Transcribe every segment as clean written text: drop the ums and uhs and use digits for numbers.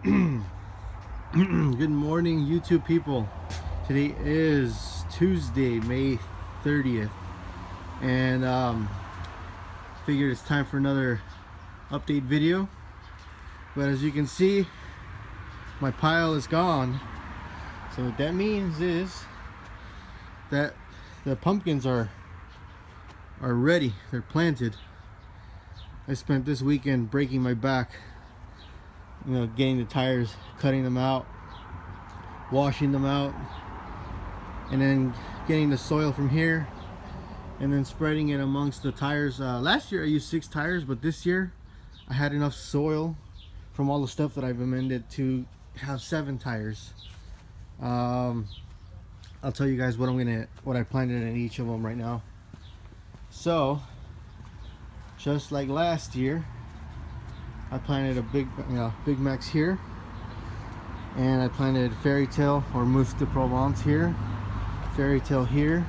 Good morning, YouTube people. Today is Tuesday, May 30th, and figured it's time for another update video. But as you can see, my pile is gone. So what that means is that the pumpkins are ready. They're planted. I spent this weekend breaking my back, getting the tires, cutting them out, washing them out, and then getting the soil from here and then spreading it amongst the tires. Last year I used 6 tires, but this year I had enough soil from all the stuff that I've amended to have 7 tires. I'll tell you guys what I planted in each of them right now. So just like last year, I planted a Big Macs here, and I planted Fairy Tale or Mousse de Provence here, Fairy Tale here.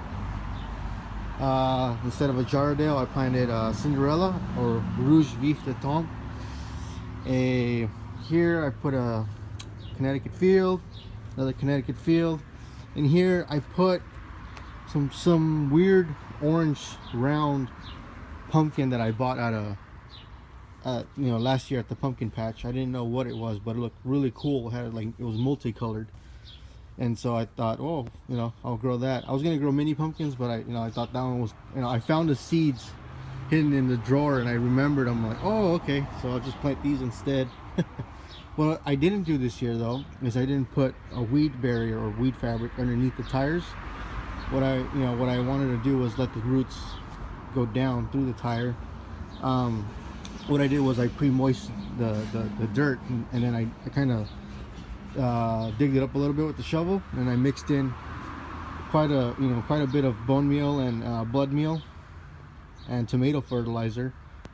Instead of a Jardel, I planted Cinderella or Rouge Vif de Temps. Here I put a Connecticut Field, another Connecticut Field, and here I put some weird orange round pumpkin that I bought last year at the pumpkin patch. I didn't know what it was, but it looked really cool. It was multicolored, and so I thought, oh, I'll grow that. I was gonna grow mini pumpkins, but I thought that one was, I found the seeds hidden in the drawer, and I remembered. I'm like, oh, okay, so I'll just plant these instead. What I didn't do this year though is I didn't put a weed barrier or weed fabric underneath the tires. What I wanted to do was let the roots go down through the tire. What I did was I pre-moistened the dirt, and then I kind of digged it up a little bit with the shovel, and I mixed in quite a bit of bone meal and blood meal and tomato fertilizer,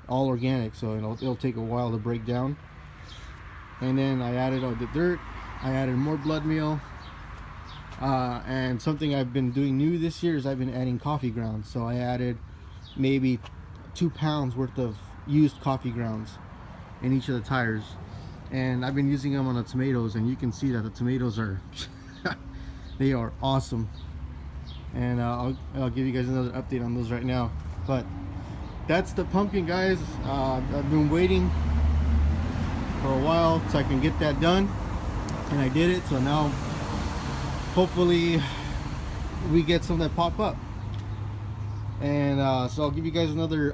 all organic, so it'll take a while to break down. And then I added all the dirt, I added more blood meal, and something I've been doing new this year is I've been adding coffee grounds. So I added maybe 2 pounds worth of used coffee grounds in each of the tires, and I've been using them on the tomatoes, and you can see that the tomatoes are they are awesome. And I'll give you guys another update on those right now. But that's the pumpkin, guys. I've been waiting for a while so I can get that done, and I did it. So now hopefully we get some that pop up. And so I'll give you guys another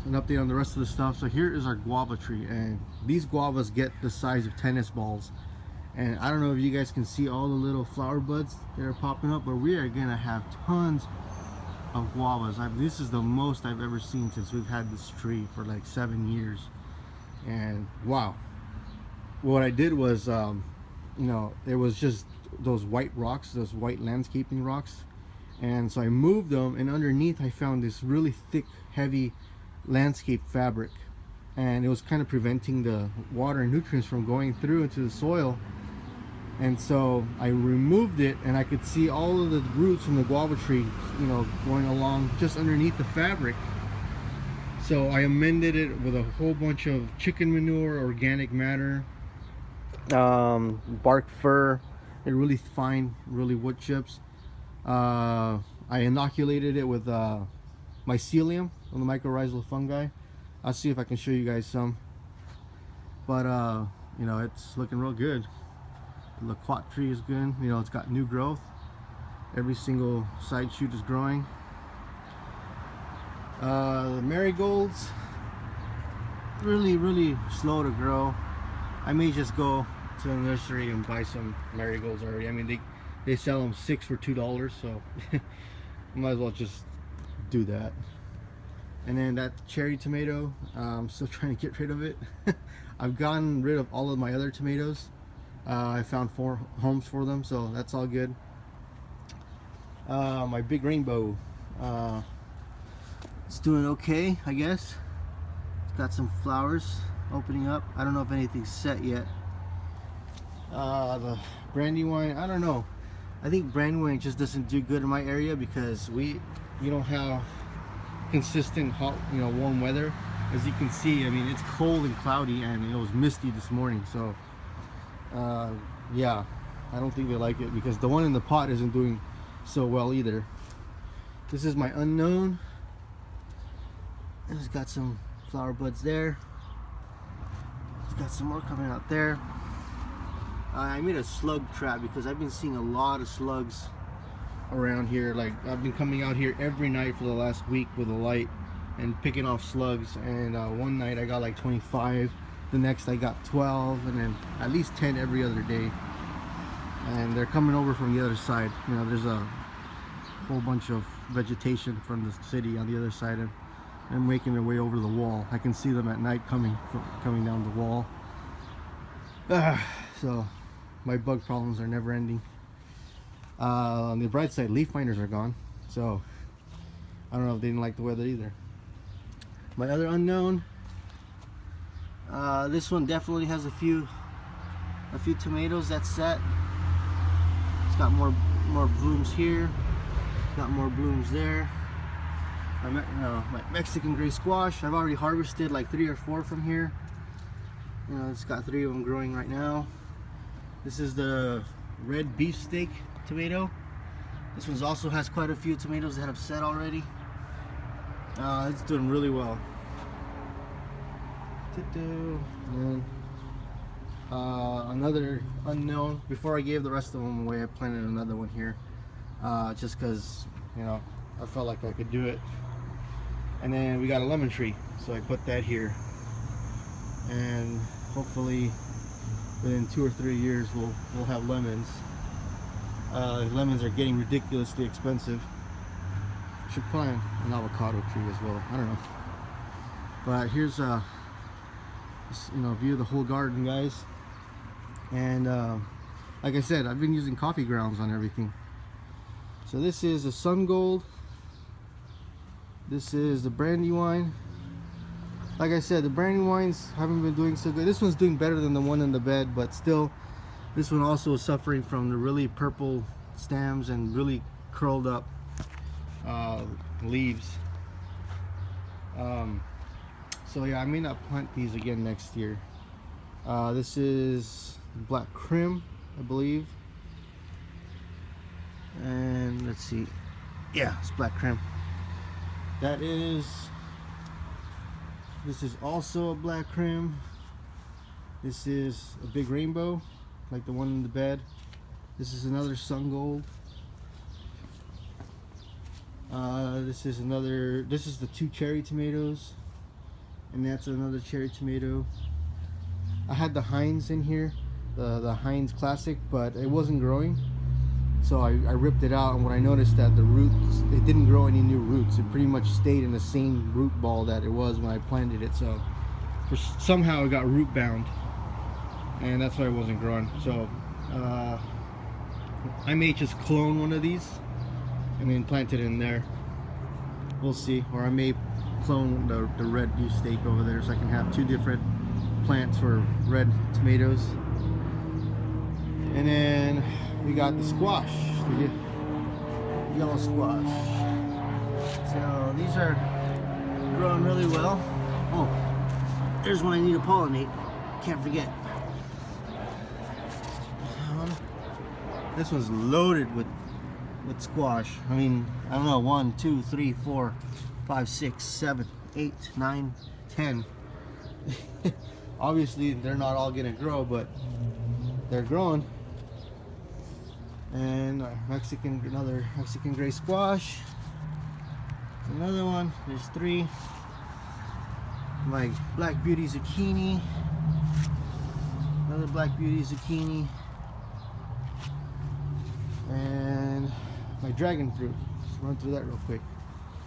an update on the rest of the stuff. So here is our guava tree, and these guavas get the size of tennis balls. And I don't know if you guys can see all the little flower buds that are popping up, but we are gonna have tons of guavas. This is the most I've ever seen since we've had this tree for like 7 years. And wow, what I did was there was just those white rocks, those white landscaping rocks, and so I moved them, and underneath I found this really thick, heavy landscape fabric, and it was kind of preventing the water and nutrients from going through into the soil. And so I removed it, and I could see all of the roots from the guava tree going along just underneath the fabric. So I amended it with a whole bunch of chicken manure, organic matter, bark fur, and really fine, really wood chips. I inoculated it with mycelium, the mycorrhizal fungi. I'll see if I can show you guys some. But it's looking real good. The quat tree is good. It's got new growth. Every single side shoot is growing. The marigolds, really slow to grow. I may just go to the nursery and buy some marigolds already. I mean, they sell them 6 for $2, so might as well just do that. And then that cherry tomato, I'm still trying to get rid of it. I've gotten rid of all of my other tomatoes. I found 4 homes for them, so that's all good. My big rainbow, it's doing okay, I guess. It's got some flowers opening up. I don't know if anything's set yet. The brandywine, I don't know. I think brandywine just doesn't do good in my area because we don't have consistent hot, warm weather. As you can see, I mean, it's cold and cloudy, and it was misty this morning, so Yeah, I don't think they like it because the one in the pot isn't doing so well either. This is my unknown. It's got some flower buds there. It's got some more coming out there. I made a slug trap because I've been seeing a lot of slugs around here. Like, I've been coming out here every night for the last week with a light and picking off slugs, and one night I got like 25, the next I got 12, and then at least 10 every other day. And they're coming over from the other side. You know, there's a whole bunch of vegetation from the city on the other side, and making their way over the wall. I can see them at night coming down the wall. So my bug problems are never ending. On the bright side, leaf minders are gone, so I don't know if they didn't like the weather either. My other unknown, this one definitely has a few tomatoes that's set. It's got more blooms here, got more blooms there. My Mexican gray squash, I've already harvested like 3 or 4 from here. You know, it's got 3 of them growing right now. This is the red beefsteak tomato. This one also has quite a few tomatoes that have set already. It's doing really well. And another unknown. Before I gave the rest of them away, I planted another one here, just because, you know, I felt like I could do it. And then we got a lemon tree, so I put that here, and hopefully within 2 or 3 years we'll have lemons. Lemons are getting ridiculously expensive. Should plant an avocado tree as well. I don't know. But here's view of the whole garden, guys. And like I said, I've been using coffee grounds on everything. So this is a sun gold. This is the Brandywine. Like I said, the Brandywines haven't been doing so good. This one's doing better than the one in the bed, but still, this one also is suffering from the really purple stems and really curled up leaves. So yeah, I may not plant these again next year. This is Black Crim, I believe. And let's see. Yeah, it's Black Crim. This is also a Black Crim. This is a big rainbow, like the one in the bed. This is another sun gold. This is the 2 cherry tomatoes, and that's another cherry tomato. I had the Heinz in here, the Heinz Classic, but it wasn't growing, so I ripped it out. And what I noticed that the roots, it didn't grow any new roots. It pretty much stayed in the same root ball that it was when I planted it. So somehow it got root bound, and that's why it wasn't growing. So I may just clone one of these and then plant it in there. We'll see. Or I may clone the red beefsteak over there, so I can have 2 different plants for red tomatoes. And then we got the squash, the yellow squash. So these are growing really well. Oh, there's one I need to pollinate. Can't forget. This one's loaded with squash. I mean, I don't know, 1, 2, 3, 4, 5, 6, 7, 8, 9, 10. Obviously they're not all gonna grow, but they're growing. And another Mexican gray squash. Another one. There's 3. My black beauty zucchini. Another black beauty zucchini. And my dragon fruit. Just run through that real quick.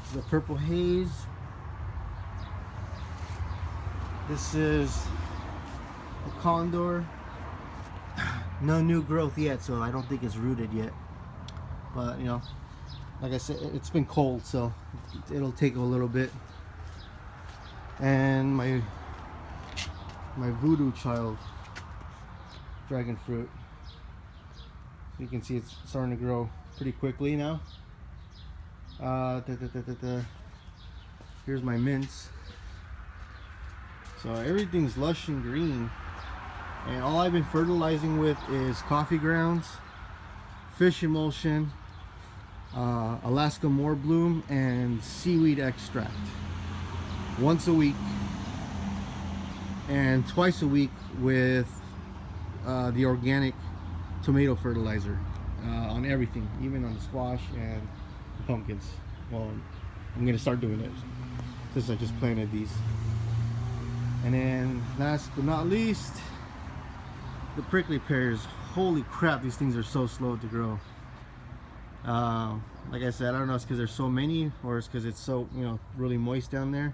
This is a purple haze. This is a condor. No new growth yet, so I don't think it's rooted yet. But you know, like I said, it's been cold, so it'll take a little bit. And my voodoo child dragon fruit. You can see it's starting to grow pretty quickly now. Here's my mints. So everything's lush and green. And all I've been fertilizing with is coffee grounds, fish emulsion, Alaska Moor Bloom, and seaweed extract. Once a week, and twice a week with the organic tomato fertilizer on everything, even on the squash and the pumpkins. Well, I'm gonna start doing it since I just planted these. And then last but not least, the prickly pears. Holy crap, these things are so slow to grow. Like I said, I don't know if it's because there's so many or it's because it's so, you know, really moist down there.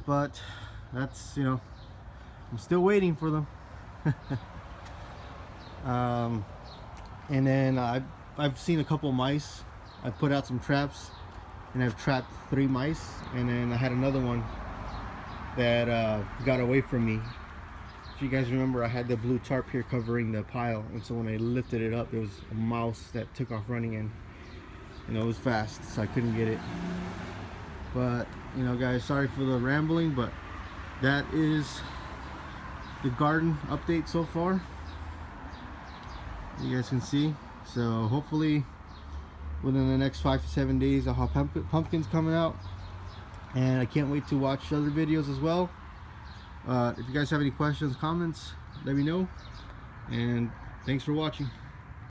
But that's, you know, I'm still waiting for them. And then I've seen a couple mice. I put out some traps and I've trapped 3 mice, and then I had another one that got away from me. If you guys remember, I had the blue tarp here covering the pile, and so when I lifted it up, there was a mouse that took off running in. You know, it was fast, so I couldn't get it. But, you know, guys, sorry for the rambling, but that is the garden update so far. You guys can see. So hopefully within the next 5 to 7 days I'll have pumpkins coming out, and I can't wait to watch other videos as well. If you guys have any questions, comments, let me know, and thanks for watching.